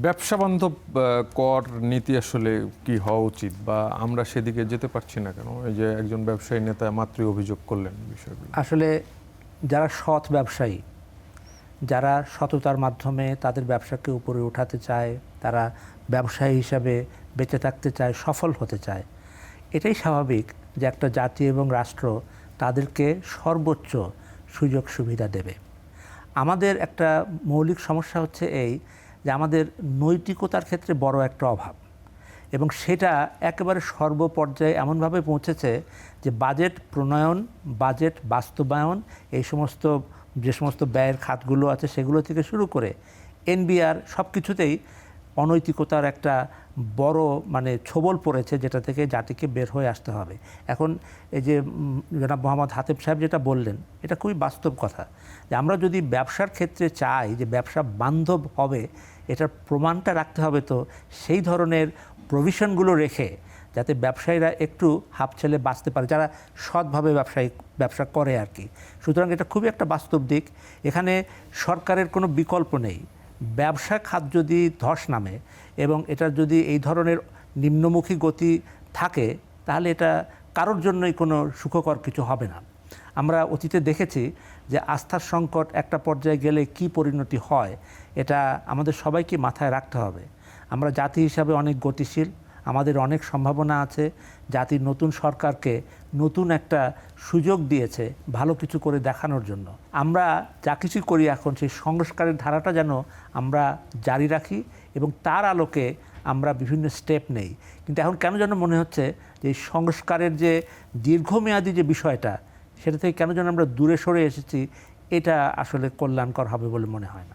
ব্যবসা বান্ধব কর নীতি আসলে কি হওয়া উচিত, বা আমরা সেদিকে যেতে পারছি না কেন? এই যে একজন ব্যবসায়ী নেতা মাত্রই অভিযোগ করলেন বিষয়গুলো। আসলে যারা সৎ ব্যবসায়ী, যারা সততার মাধ্যমে তাদের ব্যবসাকে উপরে উঠাতে চায়, তারা ব্যবসায়ী হিসাবে বেঁচে থাকতে চায়, সফল হতে চায়, এটাই স্বাভাবিক যে একটা জাতি এবং রাষ্ট্র তাদেরকে সর্বোচ্চ সুযোগ সুবিধা দেবে। আমাদের একটা মৌলিক সমস্যা হচ্ছে এই যে আমাদের নৈতিকতার ক্ষেত্রে বড় একটা অভাব, এবং সেটা একেবারে সর্বপর্যায়ে এমনভাবে পৌঁছেছে যে বাজেট প্রণয়ন, বাজেট বাস্তবায়ন, এই সমস্ত যে সমস্ত ব্যয়ের খাতগুলো আছে সেগুলো থেকে শুরু করে এনবিআর সব কিছুতেই অনৈতিকতার একটা বড় ছোবল পড়েছে, যেটা থেকে জাতিকে বের হয়ে আসতে হবে। এখন এই যে জনাব মোহাম্মদ হাতেব সাহেব যেটা বললেন, এটা খুবই বাস্তব কথা যে আমরা যদি ব্যবসার ক্ষেত্রে চাই যে ব্যবসা বান্ধব হবে, এটার প্রমাণটা রাখতে হবে তো সেই ধরনের প্রভিশনগুলো রেখে, যাতে ব্যবসায়ীরা একটু হাফ ছেলে বাঁচতে পারে, যারা সৎভাবে ব্যবসা করে আর কি। সুতরাং এটা খুবই একটা বাস্তব দিক। এখানে সরকারের কোনো বিকল্প নেই। ব্যবসা খাত যদি ধস নামে এবং এটার যদি এই ধরনের নিম্নমুখী গতি থাকে, তাহলে এটা কারোর জন্যই কোনো সুখকর কিছু হবে না। আমরা অতীতে দেখেছি যে আস্থার সংকট একটা পর্যায়ে গেলে কি পরিণতি হয়, এটা আমাদের সবাইকে মাথায় রাখতে হবে। আমরা জাতি হিসাবে অনেক গতিশীল, আমাদের অনেক সম্ভাবনা আছে। জাতির নতুন সরকারকে নতুন একটা সুযোগ দিয়েছে ভালো কিছু করে দেখানোর জন্য। আমরা যা কিছু করি এখন সেই সংস্কারের ধারাটা যেন আমরা জারি রাখি এবং তার আলোকে আমরা বিভিন্ন স্টেপ নেই। কিন্তু এখন কেন যেন মনে হচ্ছে যে এই সংস্কারের যে দীর্ঘমেয়াদী যে বিষয়টা, সেটা থেকে কেন যেন আমরা দূরে সরে এসেছি। এটা আসলে কল্যাণকর হবে বলে মনে হয় না।